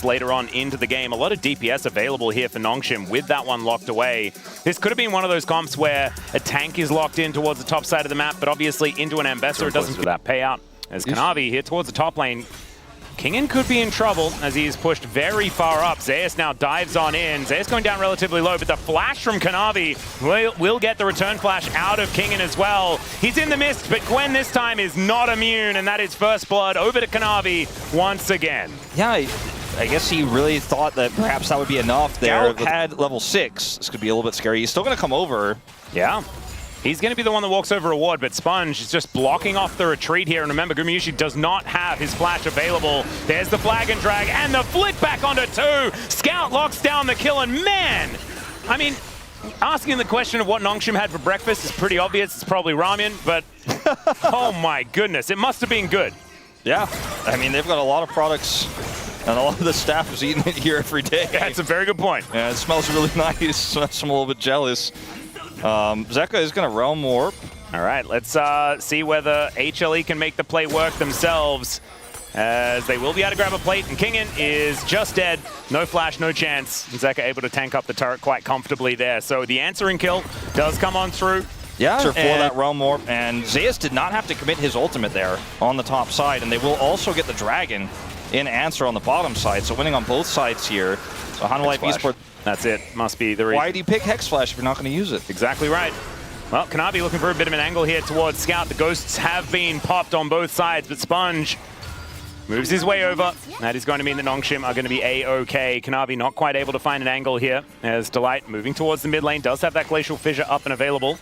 later on into the game. A lot of DPS available here for Nongshim with that one locked away. This could have been one of those comps where a tank is locked in towards the top side of the map, but obviously into an Ambassador it doesn't for that payout. As Kanavi here towards the top lane, Kingen could be in trouble as he is pushed very far up. Zeus now dives on in. Zeus going down relatively low, but the flash from Kanavi will get the return flash out of Kingen as well. He's in the mist, but Gwen this time is not immune, and that is first blood over to Kanavi once again. Yeah, I guess he really thought that perhaps that would be enough there. Had level 6. This could be a little bit scary. He's still going to come over. Yeah. He's going to be the one that walks over a ward, but Sponge is just blocking off the retreat here. And remember, Gumayushi does not have his flash available. There's the flag and drag, and the flick back onto 2. Scout locks down the kill, and man, I mean, asking the question of what Nongshim had for breakfast is pretty obvious. It's probably ramen, but oh my goodness, it must have been good. Yeah, I mean, they've got a lot of products, and a lot of the staff is eating it here every day. That's a very good point. Yeah, it smells really nice. I'm a little bit jealous. Zeka is going to Realm Warp. All right, let's see whether HLE can make the play work themselves, as they will be able to grab a plate, and Kingen is just dead. No flash, no chance. And Zeka able to tank up the turret quite comfortably there. So the answering kill does come on through. Yeah, for that Realm Warp, and Zeus did not have to commit his ultimate there on the top side, and they will also get the Dragon in answer on the bottom side, so winning on both sides here. So Hanwha Life Esports. That's it. Must be the reason. Why do you pick Hex Flash if you're not going to use it? Exactly right. Well, Kanavi looking for a bit of an angle here towards Scout. The ghosts have been popped on both sides, but Sponge moves his way over. That is going to mean the Nongshim are going to be A-OK. Kanavi not quite able to find an angle here, as Delight moving towards the mid lane does have that Glacial Fissure up and available.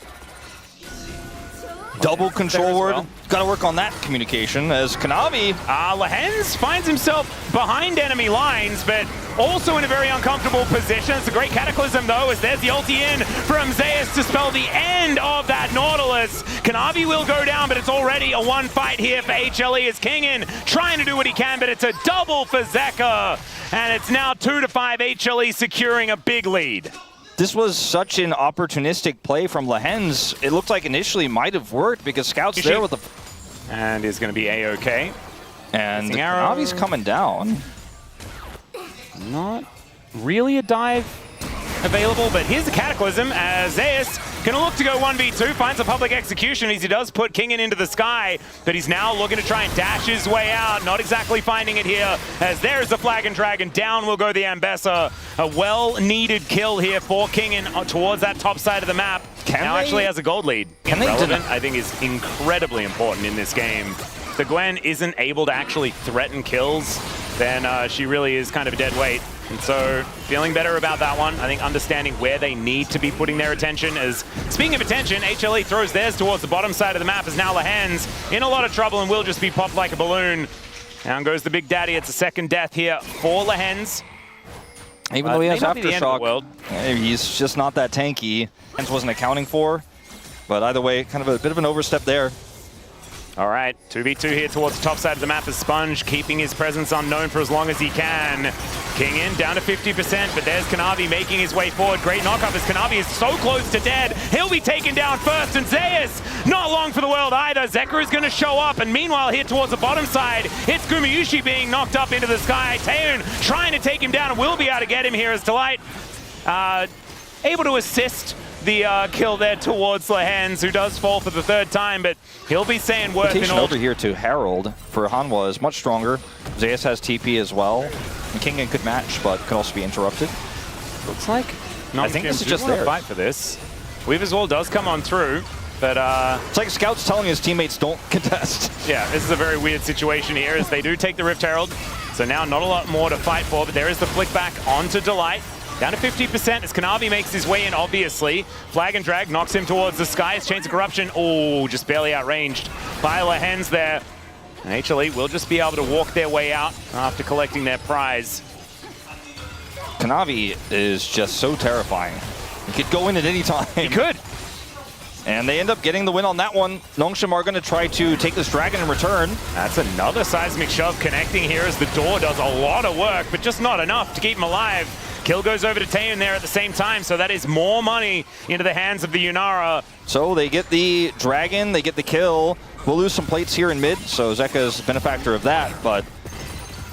Double control word. Well. Got to work on that communication as Kanavi. Lehens finds himself behind enemy lines, but also in a very uncomfortable position. It's a great Cataclysm, though, as there's the ulti in from Zeus to spell the end of that Nautilus. Kanavi will go down, but it's already a one fight here for HLE as Kingen trying to do what he can, but it's a double for Zeka. And it's now 2-5, HLE securing a big lead. This was such an opportunistic play from Lehens. It looked like initially might have worked because Scout's there with the... And is going to be A-OK. And Kanavi's coming down. Not really a dive available, but here's the Cataclysm as Zeus gonna look to go 1v2, finds a public execution as he does put Kingen into the sky, but he's now looking to try and dash his way out, not exactly finding it here, as there's the flag and dragon, down will go the Ambessa. A well-needed kill here for Kingen towards that top side of the map. Now actually has a gold lead. Relevant, I think, is incredibly important in this game. If the Gwen isn't able to actually threaten kills, then she really is kind of a dead weight. And so, feeling better about that one. I think understanding where they need to be putting their attention is, speaking of attention, HLE throws theirs towards the bottom side of the map as now Lehens in a lot of trouble and will just be popped like a balloon. Down goes the Big Daddy. It's a second death here for Lehens. Even though he has Aftershock, he's just not that tanky. Lehens wasn't accounting for, but either way, kind of a bit of an overstep there. All right, 2v2 here towards the top side of the map as Sponge keeping his presence unknown for as long as he can. Kingen down to 50%, but there's Kanavi making his way forward. Great knockup as Kanavi is so close to dead. He'll be taken down first, and Zeus, not long for the world either. Zeka is going to show up, and meanwhile here towards the bottom side, it's Gumayushi being knocked up into the sky. Taeun trying to take him down and will be able to get him here as Delight able to assist the kill there towards Lehens, who does fall for the third time, but he'll be saying worth in all. Over here to Herald for Hanwha is much stronger. Zeus has TP as well. And Kingen could match, but could also be interrupted. Looks like I think this is just there. Fight for this. Weaver's Wall does come on through, but it's like Scout's telling his teammates don't contest. Yeah, this is a very weird situation here as they do take the Rift Herald. So now not a lot more to fight for, but there is the flick back onto Delight. Down to 50% as Kanavi makes his way in, obviously. Flag and drag knocks him towards the sky. His Chains of Corruption, oh, just barely outranged by Lehens there. And HLE will just be able to walk their way out after collecting their prize. Kanavi is just so terrifying. He could go in at any time. He could. And they end up getting the win on that one. Nongshim are going to try to take this dragon in return. That's another seismic shove connecting here as the door does a lot of work, but just not enough to keep him alive. Kill goes over to Taeun there at the same time, so that is more money into the hands of the Yunara. So they get the dragon, they get the kill. We'll lose some plates here in mid, so Zeka's benefactor of that, but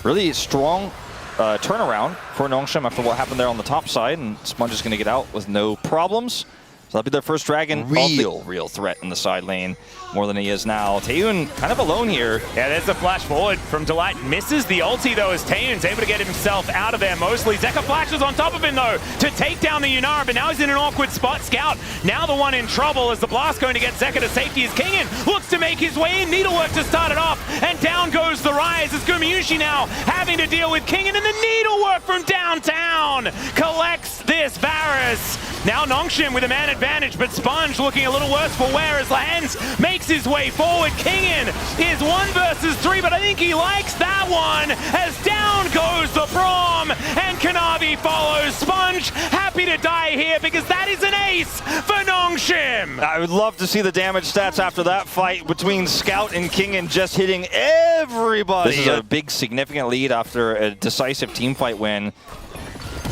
really strong turnaround for Nongshim after what happened there on the top side, and Sponge is going to get out with no problems. So that'll be their first Dragon. Real threat in the side lane, more than he is now. Taeyun kind of alone here. Yeah, there's the flash forward from Delight. Misses the ulti though as Taeyun's able to get himself out of there mostly. Zeka flashes on top of him though to take down the Yunara, but now he's in an awkward spot. Scout now the one in trouble as the blast going to get Zeka to safety as Kingin looks to make his way in. Needlework to start it off, and down goes the Rise as Gumayusi now having to deal with Kingin, and the Needlework from downtown collects this Varus. Now Nongshim with a man advantage, but Sponge looking a little worse for wear as Lehens makes his way forward. Kingin is 1 versus 3, but I think he likes that one as down goes the Braum, and Kanavi follows. Sponge happy to die here because that is an ace for Nongshim. I would love to see the damage stats after that fight between Scout and Kingin just hitting everybody. This is a big significant lead after a decisive teamfight win.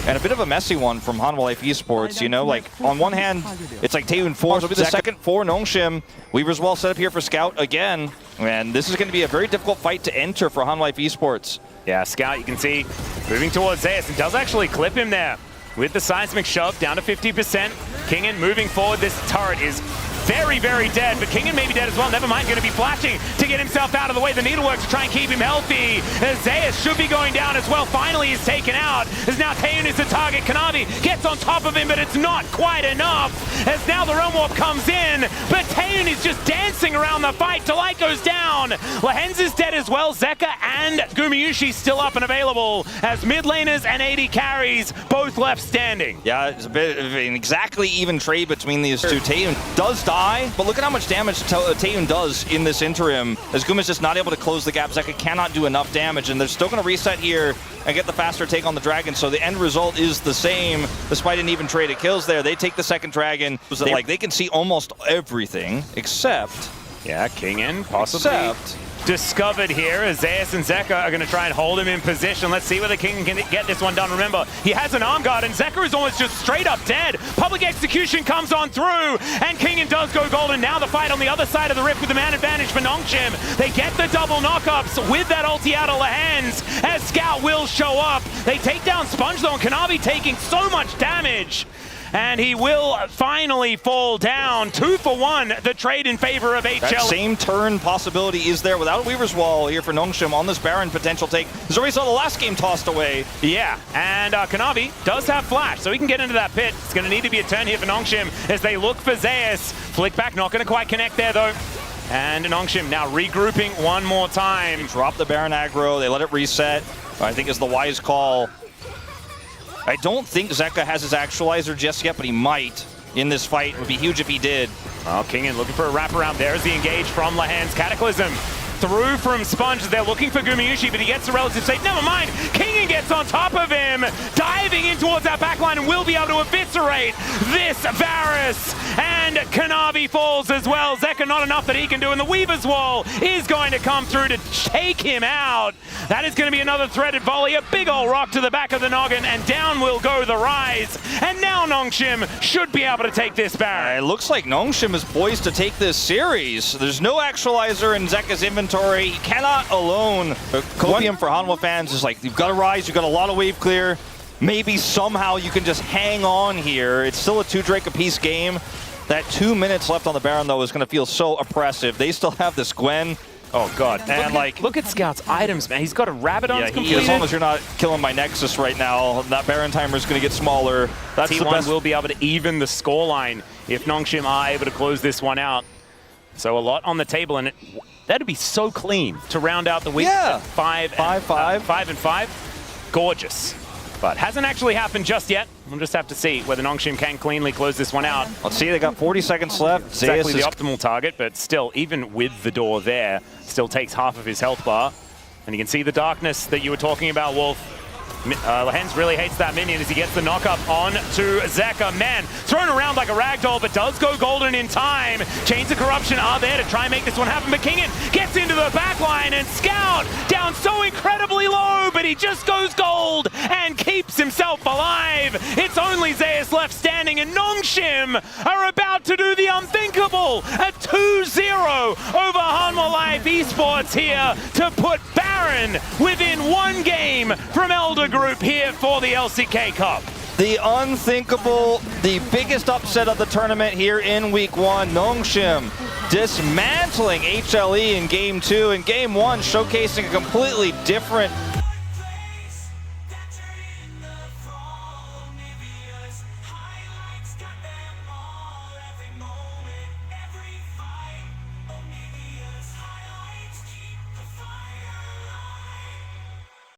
And a bit of a messy one from Hanwha Life Esports, you know, like on one hand, it's like Taeyun 4, so it'll be the second for Nongshim. Weaver's well set up here for Scout again, and this is going to be a very difficult fight to enter for Hanwha Life Esports. Yeah, Scout, you can see, moving towards Zeus, and does actually clip him there with the seismic shove down to 50%. Kingin moving forward, this turret is very dead, but Kingin may be dead as well. Never mind, going to be flashing to get himself out of the way. The Needlework to try and keep him healthy. Zeus should be going down as well. Finally, he's taken out. As now Taeyun is the target. Kanavi gets on top of him, but it's not quite enough. As now the Realm Warp comes in, but Taeyun is just dancing around the fight. Delight goes down. Lehens is dead as well. Zeka and Gumayusi still up and available as mid laners and AD carries both left standing. Yeah, it's a bit of an exactly even trade between these two. Taeyun does die, but look at how much damage Taeyun does in this interim, as Guma's just not able to close the gap. Zeka cannot do enough damage, and they're still going to reset here and get the faster take on the Dragon, so the end result is the same, despite an even trade of kills there. They take the second Dragon, so like they can see almost everything, except... Yeah, Kingin possibly discovered here as Zeus and Zeka are going to try and hold him in position. Let's see whether Kingin can get this one done. Remember, he has an arm guard, and Zeka is almost just straight up dead. Public execution comes on through, and Kingin does go golden. Now the fight on the other side of the rift with the man advantage for Nongshim. They get the double knockups with that ulti out of Lehens, as Scout will show up. They take down Sponge though, and Kanavi taking so much damage. And he will finally fall down. 2 for 1, the trade in favor of HLE. That same turn possibility is there without Weaver's Wall here for Nongshim on this Baron potential take. He's already saw the last game tossed away. Yeah, and Kanavi does have flash, so he can get into that pit. It's going to need to be a turn here for Nongshim as they look for Zeus. Flick back, not going to quite connect there though. And Nongshim now regrouping one more time. They drop the Baron aggro, they let it reset. I think is the wise call. I don't think Zeka has his actualizer just yet, but he might in this fight. It would be huge if he did. Well, Kingin looking for a wraparound. There's the engage from Lehens. Cataclysm through from Sponge. They're looking for Gumayusi, but he gets the relative safe. Never mind. Kingin gets on top of him, diving in towards that backline, and will be able to eviscerate this Varus. And Kanavi falls as well. Zeka not enough that he can do, and the Weaver's Wall is going to come through to take him out. That is going to be another threaded volley, a big old rock to the back of the noggin, and down will go the Rise. And now Nongshim should be able to take this Baron. It looks like Nongshim is poised to take this series. There's no actualizer in Zeka's inventory. He cannot alone. Copium for Hanwha fans is like, you've got to Rise, you've got a lot of wave clear. Maybe somehow you can just hang on here. It's still a 2 Drake apiece game. That 2 minutes left on the Baron, though, is going to feel so oppressive. They still have this Gwen. Oh, God. And, look at Scout's items, man. He's got a Rabadon's completed. As long as you're not killing my Nexus right now, that Baron timer is going to get smaller. That's T1 the best. will be able to even the scoreline if Nongshim are able to close this one out. So a lot on the table, and that'd be so clean to round out the week. Yeah. 5 and 5. Gorgeous. But hasn't actually happened just yet. We'll just have to see whether Nongshim can cleanly close this one out. Let's see, they got 40 seconds left. Exactly the optimal target, but still, even with the door there, still takes half of his health bar. And you can see the darkness that you were talking about, Wolf. Lehens really hates that minion as he gets the knockup on to Zeka. Man, thrown around like a ragdoll, but does go golden in time. Chains of Corruption are there to try and make this one happen, but Kingin gets into the backline, and Scout down so incredibly low, but he just goes gold and keeps himself alive. It's only Zeus left standing, and Nongshim are about to do the unthinkable. A 2-0 over Hanwha Life Esports here to put Baron within 1 game from Elder group here for the LCK Cup. The unthinkable, the biggest upset of the tournament here in week 1. Nongshim dismantling HLE in game 2, and game 1 showcasing a completely different